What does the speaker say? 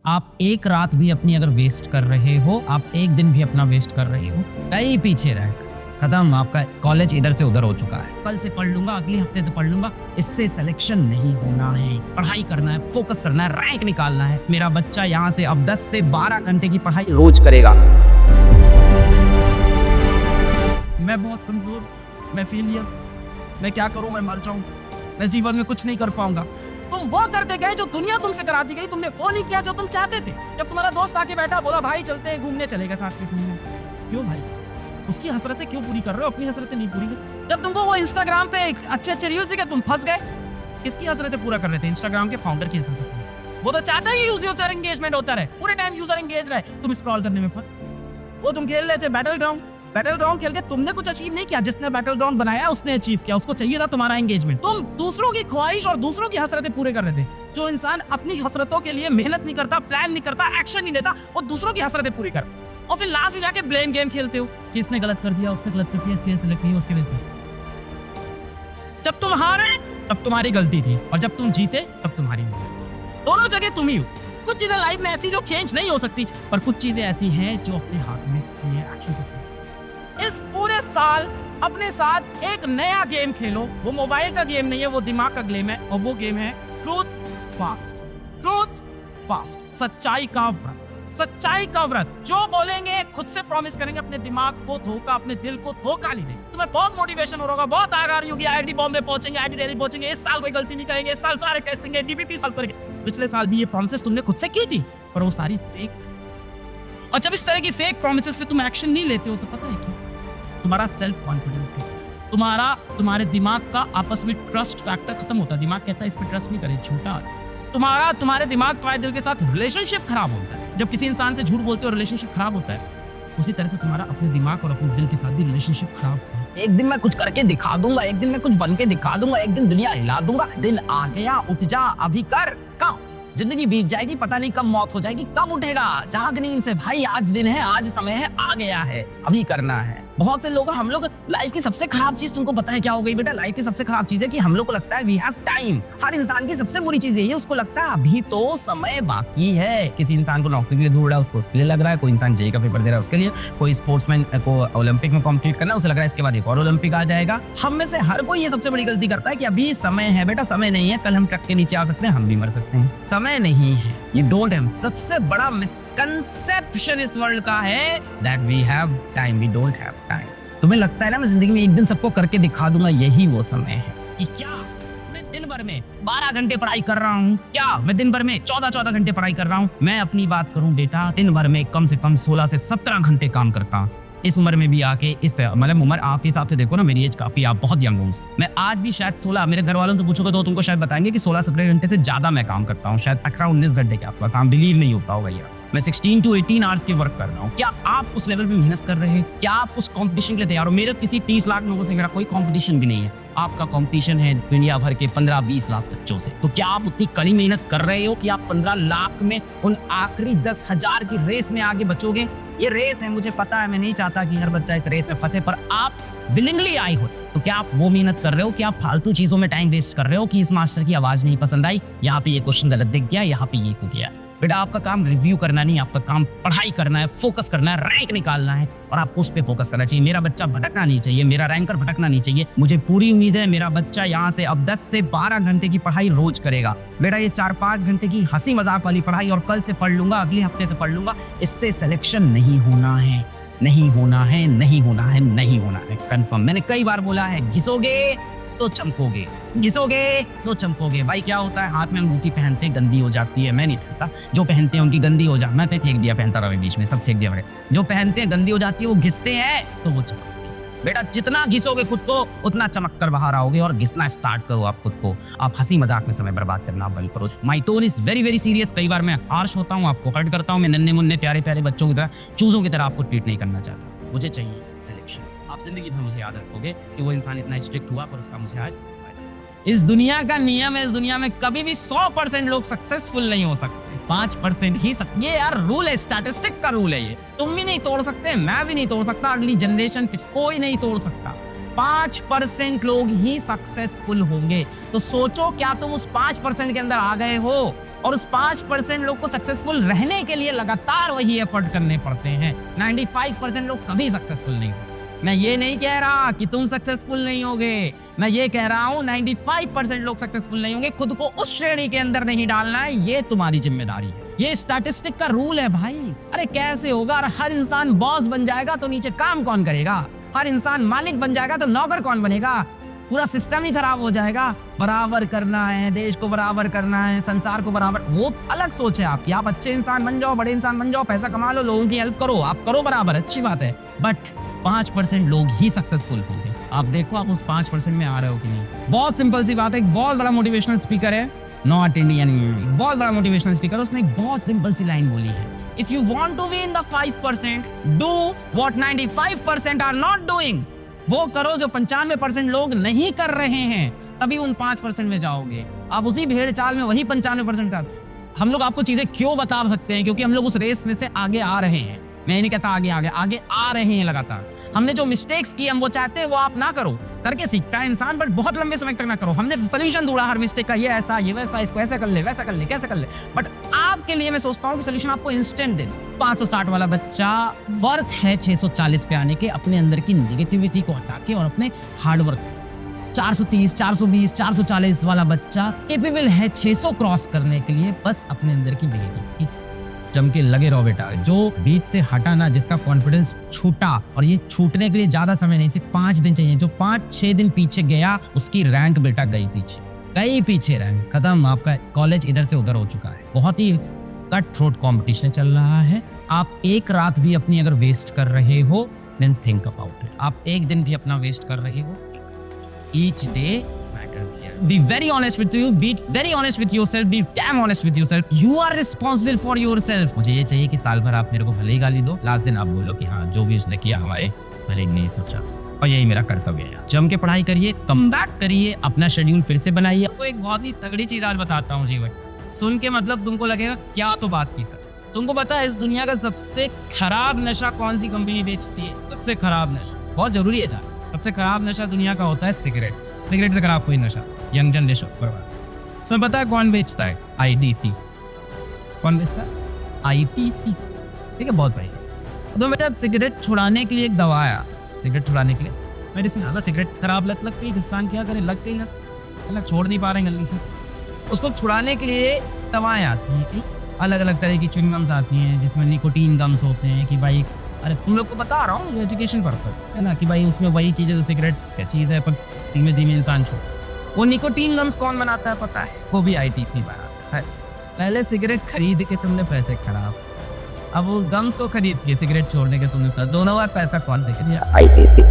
आप एक रात भी अपनी अगर वेस्ट कर रहे हो, आप एक दिन भी अपना वेस्ट कर रहे हो, कहीं पीछे रह खत्म, आपका कॉलेज इधर से उधर हो चुका है। कल से पढ़ लूंगा, अगले हफ्ते से पढ़ लूंगा, इससे सिलेक्शन नहीं होना है। पढ़ाई करना है, फोकस करना है, रैंक निकालना है। मेरा बच्चा यहाँ से अब 10 से 12 घंटे की पढ़ाई रोज करेगा। मैं बहुत कमजोर, मैं फेलियर, मैं क्या करूं, मैं मर जाऊं, मैं जीवन में कुछ नहीं कर पाऊंगा। तुम वो करते गए जो दुनिया तुमसे कराती गई। तुमने वो नहीं किया जो तुम चाहते थे। जब तुम्हारा दोस्त आके बैठा, बोला भाई चलते हैं घूमने, चलेगा साथ में घूमने। क्यों भाई? उसकी हसरतें क्यों पूरी कर रहे हो? अपनी हसरतें नहीं पूरी कर। जब तुमको वो इंस्टाग्राम पे अच्छे रील्स दिखे, तुम फंस गए। किसकी हसरतें पूरा कर रहे थे? इंस्टाग्राम के फाउंडर की हसरतें। वो तो चाहता है यूजर एंगेजमेंट होता रहे, पूरे टाइम यूजर एंगेज रहे, तुम स्क्रॉल करने में फंस। वो तुम खेल रहे थे बैटल ग्राउंड खेल के तुमने कुछ अचीव नहीं किया। जिसने बैटल ग्राउंड बनाया उसने अचीव किया, उसको चाहिए था तुम्हारा एंगेजमेंट। तुम दूसरों की ख्वाहिश और दूसरों की हसरतें पूरे कर रहे थे। जो इंसान अपनी हसरतों के लिए मेहनत नहीं करता, प्लान नहीं करता, एक्शन नहीं लेता, वो दूसरों की हसरतें पूरी कर, और फिर लास्ट में जाके ब्लेम गेम खेलते हो कि इसने गलत कर दिया, उसने गलत कर दिया, इसके सिलेक्ट नहीं, उसके वजह से। जब तुम हारे तब तुम्हारी गलती थी, और जब तुम जीते तब तुम्हारी गलती। दोनों जगह तुम ही हो। कुछ चीजें लाइफ में ऐसी जो चेंज नहीं हो सकती, पर कुछ चीजें ऐसी हैं जो अपने हाथ में ये एक्शन करती है। इस पूरे साल अपने साथ एक नया गेम खेलो। वो मोबाइल का गेम नहीं है, वो दिमाग का गेम है, और वो गेम है ट्रूथ फास्ट। सच्चाई का व्रत। सच्चाई का व्रत। जो बोलेंगे खुद से प्रॉमिस करेंगे, अपने दिमाग को धोखा, अपने दिल को धोखा नहीं देंगे। तुम्हें बहुत मोटिवेशन हो रहा होगा, बहुत आगार होगी, आईआईटी बॉम्बे पहुंचेंगे, आईआईटी दिल्ली पहुंचेंगे, इस साल कोई गलती नहीं करेंगे, इस साल सारे टेस्ट देंगे, डीपीपी सॉल्व करेंगे। पिछले साल भी ये प्रॉमिसेस तुमने खुद से की थी, पर वो सारी फेक प्रॉमिसेस। और जब इस तरह की फेक प्रॉमिसेस पे तुम एक्शन नहीं लेते हो, तो पता है क्यों? तुम्हारा सेल्फ कॉन्फिडेंस गिरता है। तुम्हारे दिमाग का आपस में ट्रस्ट फैक्टर खत्म होता है। दिमाग कहता है इस पे ट्रस्ट नहीं करे, झूठा। तुम्हारे दिमाग, तुम्हारे दिल के साथ रिलेशनशिप खराब होता है। जब किसी इंसान से झूठ बोलते हो, रिलेशनशिप खराब होता है। उसी तरह से तुम्हारा अपने दिमाग और अपने दिल के साथ भी रिलेशनशिप खराब होता है। एक दिन मैं कुछ करके दिखा दूंगा, एक दिन मैं कुछ बन के दिखा दूंगा, एक दिन दुनिया हिला दूंगा। दिन आ गया, उठ जा, अभी कर। कब जिंदगी बीत जाएगी, पता नहीं कब मौत हो जाएगी, कब उठेगा? जाग नींद से भाई, आज दिन है, आज समय है, आ गया है, अभी करना है। बहुत से लोग, हम लोग, लाइफ की सबसे खराब चीज तुमको पता है क्या हो गई बेटा? लाइफ की सबसे खराब चीज है कि हम लोग को लगता है वी हैव टाइम। हर इंसान की सबसे बुरी चीज यही है, उसको लगता है अभी तो समय बाकी है। किसी इंसान को नौकरी के लिए ढूंढ रहा है, उसको उसके लिए लग रहा है। कोई इंसान जेईई का पेपर दे रहा है, उसके लिए। कोई स्पोर्ट्समैन को ओलंपिक में कॉम्पीट करना है, उसे लग रहा है इसके बाद एक और ओलंपिक आ जाएगा। हम में से हर कोई ये सबसे बड़ी गलती करता है कि अभी समय है बेटा, समय नहीं है। कल हम ट्रक के नीचे आ सकते हैं, हम भी मर सकते हैं। समय नहीं है, यू डोंट हैव। सबसे बड़ा मिसकंसेप्शन इस वर्ल्ड का है that we have time, we don't have time. तुम्हें लगता है ना मैं जिंदगी में एक दिन सबको करके दिखा दूंगा, यही वो समय है। कि क्या मैं दिन भर में 12 घंटे पढ़ाई कर रहा हूँ? क्या मैं दिन भर में 14 घंटे पढ़ाई कर रहा हूँ? मैं अपनी बात करूँ बेटा, दिन भर में कम से कम 16 से 17 घंटे काम करता हूँ। इस उम्र में भी आके इस तरह, मतलब उम्र आपके हिसाब से देखो ना, मेरी एज काफी, आप बहुत यंग हो। मैं आज भी शायद 16, मेरे घर वालों से पूछोगे तो तुमको शायद बताएंगे कि 16-17 घंटे से ज्यादा मैं काम करता हूँ। शायद 18-19 घंटे का आपका काम, बिलीव नहीं होता होगा यार। मैं 16 to 18 आवर्स की वर्क कर रहा हूँ। क्या आप उस लेवल पे मेहनत कर रहे हैं? क्या आप उस कंपटीशन के लिए तैयार हो? मेरे किसी 30 लाख लोगों से मेरा कोई कंपटीशन भी नहीं है। आपका कंपटीशन है दुनिया भर के 15-20 लाख बच्चों से। तो क्या आप उतनी कड़ी मेहनत कर रहे हो कि आप 15 लाख में उन आखिरी 10,000 की रेस में आगे बचोगे? ये रेस है, मुझे पता है, मैं नहीं चाहता कि हर बच्चा इस रेस में फंसे, पर आप विलिंगली आए हो। तो क्या आप वो मेहनत कर रहे हो कि आप फालतू चीजों में टाइम वेस्ट कर रहे हो कि इस मास्टर की आवाज नहीं पसंद आई, यहाँ पे ये क्वेश्चन गलत दिख गया, यहाँ पे ये हो गया? बेटा आपका काम रिव्यू करना नहीं, आपका काम पढ़ाई करना है, फोकस करना है, रैंक निकालना है, और आपको उस पर फोकस करना चाहिए। मेरा बच्चा भटकना नहीं चाहिए, मेरा रैंकर भटकना नहीं चाहिए। मुझे पूरी उम्मीद है मेरा बच्चा यहाँ से अब 10 से 12 घंटे की पढ़ाई रोज करेगा। बेटा ये 4-5 घंटे की हंसी मजाक वाली पढ़ाई, और कल से पढ़ लूंगा, अगले हफ्ते से पढ़ लूंगा, इससे सिलेक्शन नहीं होना है, नहीं होना है, नहीं होना है, नहीं होना है, कंफर्म। मैंने कई बार बोला है, घिसोगे तो चमकोगे, घिसोगे तो चमकोगे। भाई क्या होता है, हाथ में अंगूठी पहनते गंदी हो जाती है, मैं नहीं पहनता। जो पहनते हैं उनकी गंदी हो जाती, मैं फेंक दिया, पहनता रहा बीच में, सब फेंक दिया मैंने। जो पहनते हैं गंदी हो जाती है, वो घिसते हैं तो वो चमकते हैं। बेटा जितना घिसोगे खुद को, उतना चमक कर बाहर आओगे। और घिसना स्टार्ट करो आप खुद को। आप हंसी मजाक में समय बर्बाद करना बंद करो। My tone is very very serious. कई बार मैं हार्श होता हूँ, आपको हर्ट करता हूँ। मैं नन्हे मुन्ने प्यारे प्यारे बच्चों की तरह, चूजों की तरह आपको ट्रीट नहीं करना चाहता। मुझे चाहिए सिलेक्शन। आप जिंदगी भर मुझे याद रखोगे कि वो इंसान इतना स्ट्रिक्ट हुआ, पर उसका मुझे आज इस दुनिया का नियम है। इस दुनिया में कभी भी 100% लोग सक्सेसफुल नहीं हो सकते, 5% ही ये यार रूल है, स्टैटिस्टिक का रूल है ये। तुम भी नहीं तोड़ सकते, मैं भी नहीं तोड़ सकता, अगली जनरेशन कोई नहीं तोड़ सकता। 5% लोग ही सक्सेसफुल होंगे। तो सोचो क्या तुम उस 5% के अंदर आ गए हो? और उस 5% लोग को सक्सेसफुल रहने के लिए लगातार वही एफर्ट करने पड़ते हैं। 95% लोग कभी सक्सेसफुल नहीं हो सकते। मैं ये नहीं कह रहा कि तुम सक्सेसफुल नहीं होगे, मैं ये कह रहा हूं 95% लोग सक्सेसफुल नहीं होंगे। खुद को उस श्रेणी के अंदर नहीं डालना है, ये तुम्हारी जिम्मेदारी है। ये स्टैटिस्टिक का रूल है भाई। अरे कैसे होगा? और हर इंसान बॉस बन जाएगा तो नीचे काम कौन करेगा? हर इंसान मालिक बन जाएगा तो नौकर कौन बनेगा? पूरा सिस्टम ही खराब हो जाएगा। बराबर करना है, देश को बराबर करना है, संसार को बराबर, वो अलग सोच है आपकी। आप अच्छे इंसान बन जाओ, बड़े इंसान बन जाओ, पैसा कमा लो, लोगों की हेल्प करो, आप करो बराबर, अच्छी बात है। बट 5% लोग ही सक्सेसफुल होंगे। आप देखो आप उस 5% में आ रहे हो कि नहीं। बहुत सिंपल सी बात है। एक बहुत बड़ा मोटिवेशनल स्पीकर है, नॉट इंडियन, बहुत बड़ा मोटिवेशनल स्पीकर, उसने एक बहुत सिंपल सी लाइन बोली है, if you want to be in the 5%, do what 95% are not doing. वो करो जो 95% लोग नहीं कर रहे हैं, तभी उन 5% में जाओगे। आप उसी भेड़ चाल में वही 95% का। हम लोग आपको चीजें क्यों बता सकते हैं? क्योंकि हम लोग उस रेस में से आगे आ रहे हैं। मैं नहीं कहता आगे आ रहे हैं लगातार। हमने जो मिस्टेक्स की, हम वो चाहते हैं वो आप ना करो। करके सीखता है इंसान, बट बहुत लंबे समय तक ना करो। हमने सोल्यूशन ढूंढा हर मिस्टेक का, ये ऐसा, ये वैसा, इसको ऐसा कर ले, वैसा कर ले, कैसे कर ले। बट आपके लिए मैं सोचता हूँ कि सोल्यूशन आपको इंस्टेंट दे। 560 वाला बच्चा वर्थ है 640 पे आने के, अपने अंदर की नेगेटिविटी को हटा के और अपने हार्डवर्क। 430, 420, 440 वाला बच्चा केपेबल है 600 क्रॉस करने के लिए, बस अपने अंदर की नेगेटिविटी जम के लगे रहो बेटा। जो बीच से हटाना, जिसका कॉन्फिडेंस छूटा, और ये छूटने के लिए ज्यादा समय नहीं, सिर्फ 5 दिन चाहिए। जो 5-6 दिन पीछे गया, उसकी रैंक बेटा गई पीछे रैंक खत्म। आपका कॉलेज इधर से उधर हो चुका है। बहुत ही कट थ्रोट कंपटीशन चल रहा है। आप एक रात भी अपनी अगर वेस्ट कर रहे हो, देन थिंक अबाउट इट। आप एक दिन भी अपना वेस्ट कर रहे हो, each day matters here. Be very honest with you, be very honest with yourself, be damn honest with yourself. You are responsible for yourself. मुझे ये चाहिए कि साल भर आप मेरे को भले ही गाली दो, लास्ट दिन आप बोलो कि हाँ जो भी उसने किया हमारे भले नहीं सोचा, और यही मेरा कर्तव्य है। जम के पढ़ाई करिए, कम बैक करिए, अपना शेड्यूल फिर से बनाइए। आपको एक बहुत ही तगड़ी चीज आज बताता हूँ जीवन, सुन के मतलब तुमको लगेगा क्या तो बात की सर। तुमको पता है इस दुनिया का सबसे खराब नशा कौन सी कंपनी बेचती है? सबसे खराब नशा, बहुत जरूरी है जान, सबसे खराब नशा दुनिया का होता है सिगरेट। सिगरेट से खराब कोई नशा, यंग जनरेशन बर्बाद। तुम्हें पता है कौन बेचता है? ITC। कौन बेचता है? ITC। ठीक है, बहुत भाई। तो बेटा सिगरेट छुड़ाने के लिए एक दवा आया, सिगरेट छुड़ाने के लिए मेडिसिन आया। सिगरेट खराब लत लग गई, इंसान क्या करे, लग गई लत, छोड़ नहीं पा रहे हैं जल्दी से। उसको छुड़ाने के लिए दवाएं आती हैं, अलग अलग तरह की च्युइंगम्स आती हैं जिसमें निकोटीन गम्स होते हैं। कि भाई अरे तुम लोग को बता रहा हूँ एजुकेशन पर्पस है ना, कि भाई उसमें वही चीज़ है जो सिगरेट क्या चीज़ है, पर धीमे धीमे इंसान छोड़। वो निकोटीन गम्स कौन बनाता है पता है? वो भी ITC बनाता है। पहले सिगरेट खरीद के तुमने पैसे खराब, अब वो गम्स को खरीद के सिगरेट छोड़ने के तुमने दोनों बार पैसा कौन देगा? ITC।